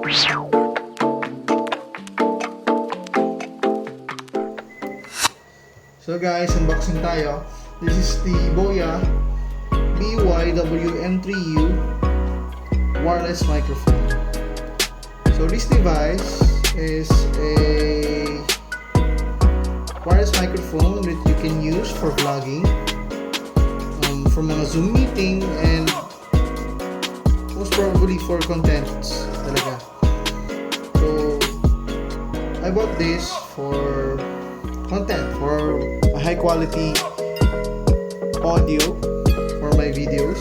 So guys, unboxing tayo. This is the BOYA WM3U wireless microphone. So this device is a wireless microphone that you can use for vlogging, for mga Zoom meeting, and most probably for contents talaga. So I bought this for content, for a high quality audio for my videos.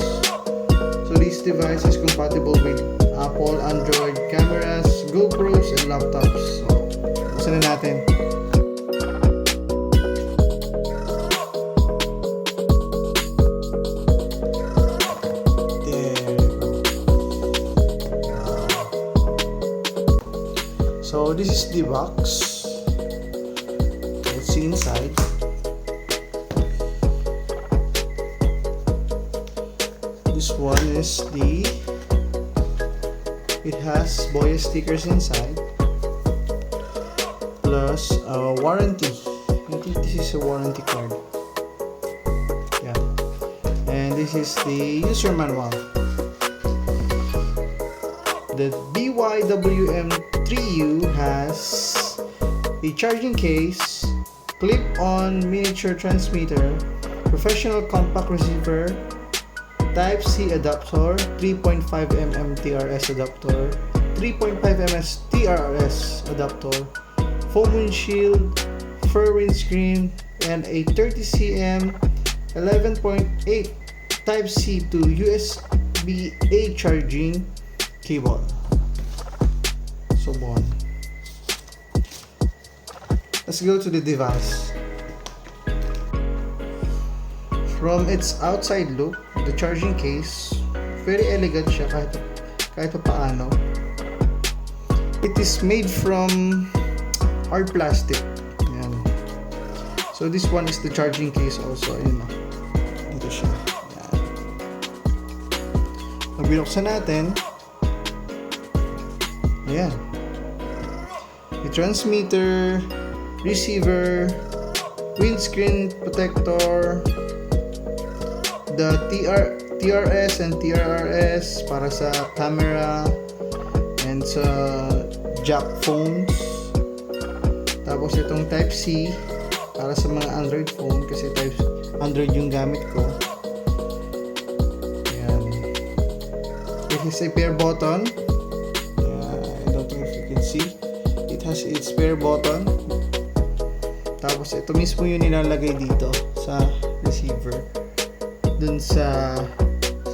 So this device is compatible with Apple, Android cameras, GoPros, and laptops. So buksan na natin. So this is the box. Let's see inside. This one is it has BOYA stickers inside, plus a warranty. I think this is a warranty card. Yeah. And this is the user manual. The WM3U has a charging case, clip-on miniature transmitter, professional compact receiver, Type-C adapter, 3.5mm TRS adapter, 3.5mm TRS adapter, foam windshield, fur windscreen, and a 30cm 11.8 Type-C to USB-A charging cable. So bon. Let's go to the device. From its outside look, the charging case, very elegant siya kahit paano. It is made from hard plastic. Yan. So this one is the charging case also. Ayun o. Dito siya. Yan. Pag binuksan natin, ayan. The transmitter, receiver, windscreen protector, the TRS and TRRS para sa camera and sa jack phones. Tapos itong Type-C para sa mga Android phone kasi Android yung gamit ko. Ayan. This is a pair button. I don't know if you can see. It has its pair button. Tapos ito mismo yung nilalagay dito sa receiver dun sa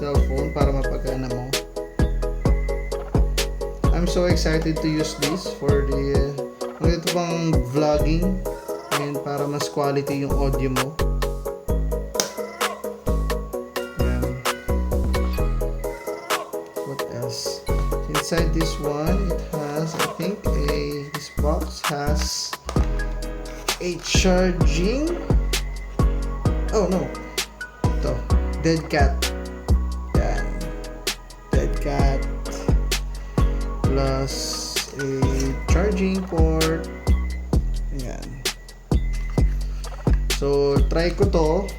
cellphone para mapagana mo. I'm so excited to use this for the ito pang vlogging and para mas quality yung audio mo. Yan. What else? Inside this one, it has, I think, this box has a charging. Oh no. Ito, dead cat. Yan. Dead cat. Plus a charging port. Yan. So, try ko to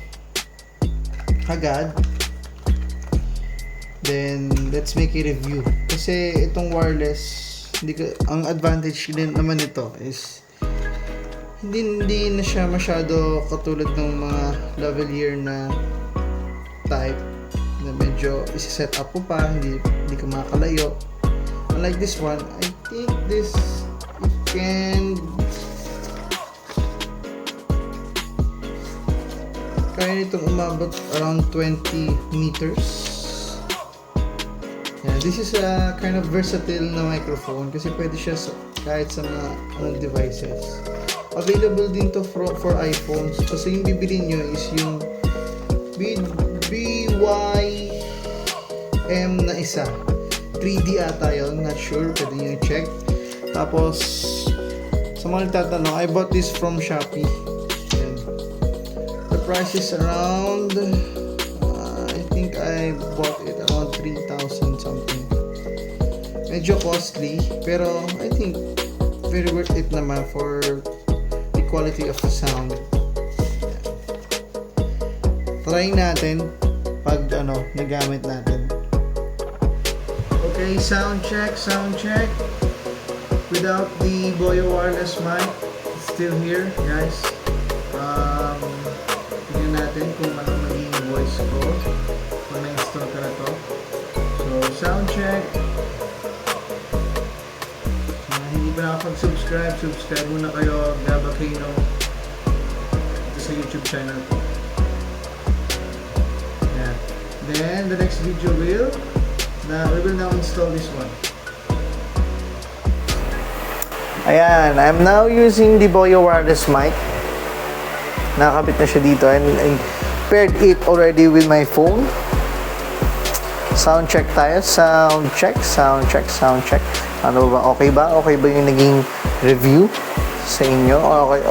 agad. Then, let's make a review. Kasi itong wireless, ang advantage din naman nito is hindi na siya masyado katulad ng mga lavalier na type na medyo isi-set up mo pa, hindi ka makakalayo. Unlike this one, I think this kaya nitong umabot around 20 meters. Yeah, this is a kind of versatile na microphone kasi pwede siya kahit sa mga devices. Available din to for iPhones. So yung bibilin nyo is yung BYM na isa. 3D ata yun, not sure, pwede nyo i-check. Tapos sa mga nagtatanong, I bought this from Shoppee. And the price is around I think I bought it around 3,000 something. medyo costly, pero I think very worth it naman for the quality of the sound. Try natin pag nagamit natin. Okay, sound check. Without the BOYA wireless mic, it's still here, guys. Tignan natin kung ano magiging voice ko kung na-install ka na to. So, sound check. Hindi pa nakapag-subscribe, subscribe muna kayo, Gabakino, sa YouTube channel ko. Yeah. Then, the next video we will now install this one. Ayan, I'm now using the BOYA wireless mic. Nakakabit na siya dito and I paired it already with my phone. Sound check tayo. Sound check. Ano ba? Okay ba? Okay ba yung naging review sa inyo?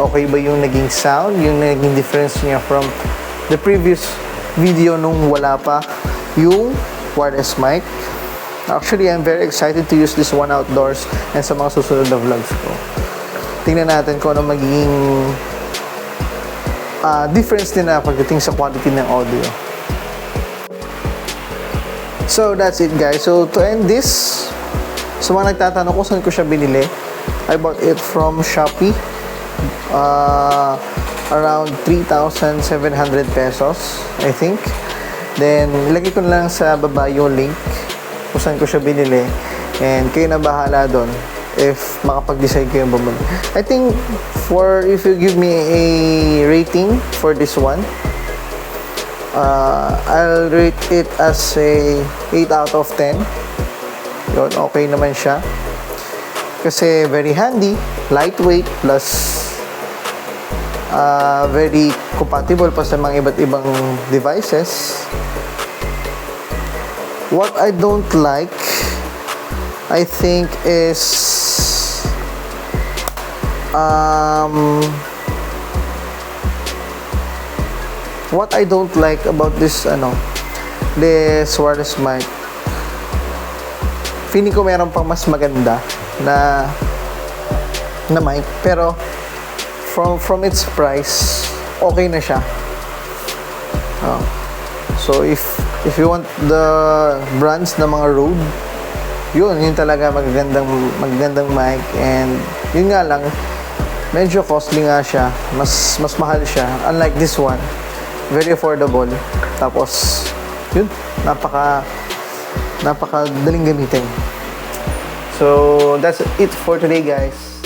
Okay ba yung naging sound? Yung naging difference niya from the previous video nung wala pa yung wireless mic? Actually, I'm very excited to use this one outdoors and sa mga susunod na vlogs ko. Tingnan natin kung ano magiging difference din na pagdating sa quality ng audio. So, that's it guys. So, to end this, sa mga nagtatanong kung saan ko siya binili, I bought it from Shoppee. Around 3,700 pesos, I think. Then, ilagay ko na lang sa baba yung link kung saan ko siya binili, and kayo na bahala doon if makapag-decide kayo bumili. I think if you give me a rating for this one, I'll rate it as a 8 out of 10. Yun, okay naman siya kasi very handy, lightweight, plus very compatible pa sa mga iba't ibang devices. What I don't like, I think, is what I don't like about this this wireless mic. Feeling ko meron pang mas maganda na mic, pero from its price, okay na siya. So if you want the brands na mga Rode, yun talaga magagandang mic, and yun nga lang, medyo costly nga siya, mas mahal siya, unlike this one, very affordable, tapos yun, napaka daling gamitin. So that's it for today guys.